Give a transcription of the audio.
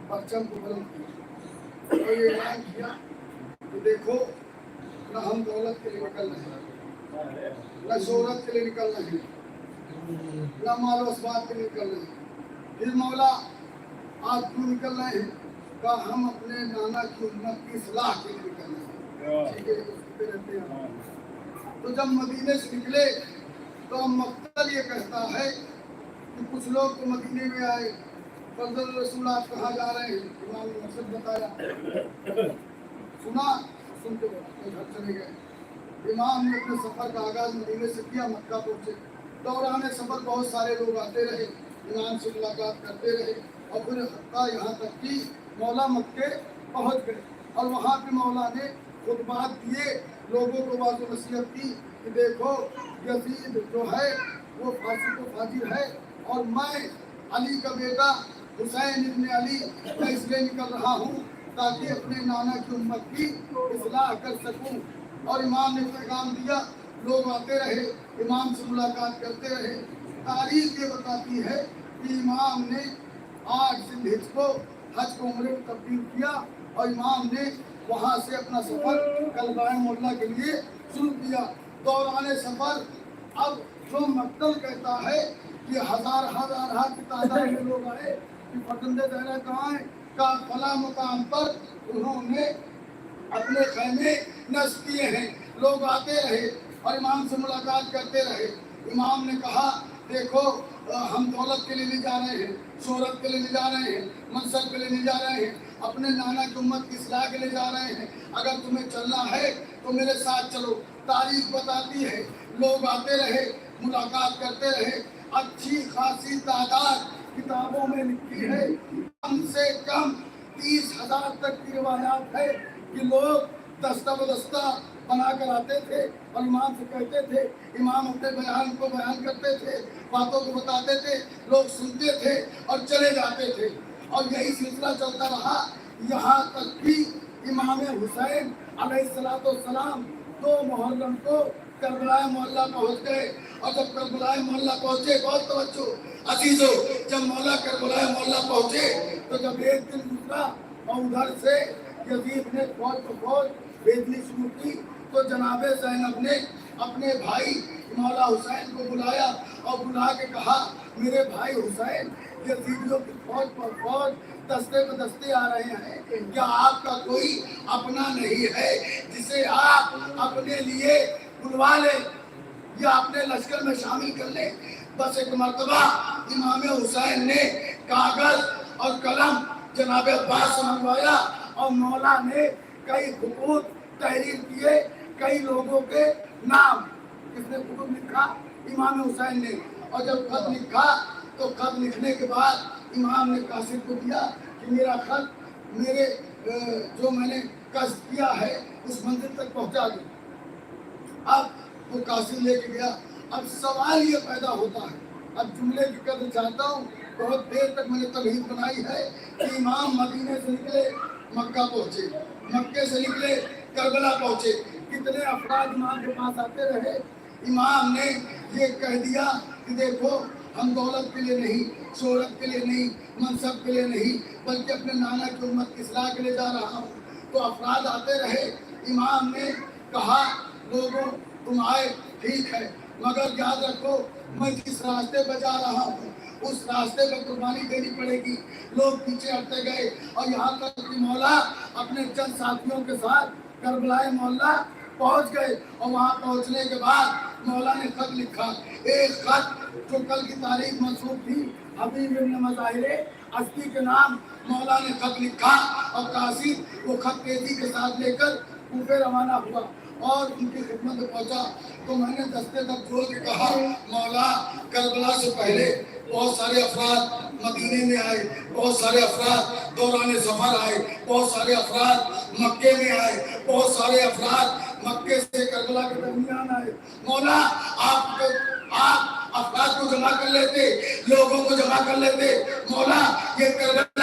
परचम को बुलंद किया और ये ऐलान किया कि देखो न हम दौलत के लिए निकल रहे हैं, न शोहरत के लिए निकल रहे हैं, न माल असबाब के लिए निकल रहे हैं। फिर मौला आज क्यों निकल रहे हैं? का हम अपने नाना की उम्मत की इस्लाह के लिए निकल रहे हैं। ठीक है, सुनते रहते हैं। तो जब मदीने से निकले तो अब मक्तल ये कहता है कि कुछ लोग तो मदीने में आए, फजल रसूल आप कहाँ जा रहे हैं? इमाम ने मकसद बताया, सुना, सुनते घर चले गए। इमाम ने अपने सफर का आगाज मदीने से किया, मक्का पहुंचे। दौरान सफर बहुत सारे लोग आते रहे, इमाम से मुलाकात करते रहे और फिर हत्ता यहाँ तक कि मौला मक्के पहुंच गए और वहाँ पे मौला ने खुतबात दिए, लोगों को वाज़ो नसीहत की कि देखो यजीद जो है वो फासिक व फाजिर है और मैं अली का बेटा हुसैन इब्न अली मैं इसलिए निकल रहा हूँ ताकि अपने नाना की उम्मत की इस्लाह कर सकूँ। और इमाम ने पैगाम दिया, लोग आते रहे, इमाम से मुलाकात करते रहे। तारीख ये बताती है कि इमाम ने 8 ज़िलहिज्जा को हज को उम्रे में तब्दील किया और इमाम ने वहाँ से अपना सफ़र कलबाए मोहल्ला के लिए शुरू किया। दौरान सफ़र अब जो मक्तल कहता है कि हजार की तादाद में लोग आए कि फतंदे दहरा कहाँ है? का फला मुकाम पर उन्होंने अपने खैमे नस्ब किए हैं। लोग आते रहे और इमाम से मुलाकात करते रहे। इमाम ने कहा देखो हम दौलत के लिए नहीं जा रहे हैं, शोहरत के लिए नहीं जा रहे हैं, मनसब के लिए नहीं जा रहे हैं, अपने नाना की उम्मत की इस्लाह के लिए जा रहे हैं। अगर तुम्हें चलना है तो मेरे साथ चलो। तारीख बताती है लोग आते रहे, मुलाकात करते रहे। अच्छी खासी तादाद किताबों में लिखी है, कम से कम 30,000 तक की रिवायात है कि लोग दस्ता बदस्ता बना कर आते थे और इमाम से कहते थे। इमाम अपने बयान को बयान करते थे, बातों को बताते थे, लोग सुनते थे और चले जाते थे। और यही सिलसिला चलता रहा यहाँ तक कि इमाम हुसैन अलैहिस्सलाम 2 मुहर्रम को करबला मोहल्ला पहुँच गए। और जब करबला मोहल्ला पहुँचे, बहुत तवज्जो अजीजों, जब मौला करबला मोहल्ला पहुँचे तो जब एक दिन गुजरा और उधर से यजीद ने फौज भेजनी शुरू की तो जनाबे ज़ैनब ने अपने भाई मौला हुसैन को बुलाया और बुला के कहा मेरे भाई हुसैन यजीदियों की फौज पर फौज दस्ते पे दस्ते आ रहे हैं, क्या आपका कोई अपना नहीं है जिसे आप अपने लिए बुलवा लें या अपने लश्कर में शामिल कर लें? बस एक मरतबा इमाम हुसैन ने कागज और कलम जनाब अब्बास से मंगवाया और मौला ने कई हुकूक तहरीर किए, कई लोगों के नाम। किसने हुकूक लिखा? इमाम हुसैन ने। और जब खत लिखा तो खत लिखने के बाद इमाम ने कासिद को दिया कि मेरा खत मेरे जो मैंने कष्ट किया है उस मंजिल तक पहुंचा दो। अब वो कासिद लेके गया। अब सवाल ये पैदा होता है, अब जुमले की कदर चाहता हूँ, बहुत देर तक मैंने तमहीद बनाई है कि इमाम मदीने से निकले मक्का पहुँचे, मक्के से निकले करबला पहुँचे। कितने अफराद इमाम के पास आते रहे। इमाम ने ये कह दिया कि देखो हम दौलत के लिए नहीं, शोहरत के लिए नहीं, मनसब के लिए नहीं, बल्कि अपने नाना की उम्मत की इस्लाह के लिए जा रहा हूँ। तो अफराद आते रहे। इमाम ने कहा लोगों तुम आए ठीक है, मगर याद रखो मैं जिस रास्ते पर जा रहा हूँ उस रास्ते पर कुर्बानी देनी पड़ेगी। लोग पीछे हटते गए और यहाँ तक कि मौला अपने चंद साथियों के साथ करबलाए मोहल्ला पहुँच गए। और वहाँ पहुँचने के बाद मौला ने खत लिखा, एक खत जो कल की तारीख मंसूब थी हबीब इब्न मज़ाहिर अस्दी के नाम। मौला ने खत लिखा और कासिद वो खत तेजी के साथ लेकर कूफे रवाना हुआ और उनकी खिदमत में पहुंचा। तो मैंने दस्ते तक जोड़ के कहा मौला करबला से पहले बहुत सारे अफराद मदीने में आए, बहुत सारे अफराद दौरान सफर आए, बहुत सारे अफराद मक्के में आए, बहुत सारे अफराद मक्के से करबला के दरमियान आए। मौला आप अफराद को जमा कर लेते, लोगों को जमा कर लेते। मौला ये करबला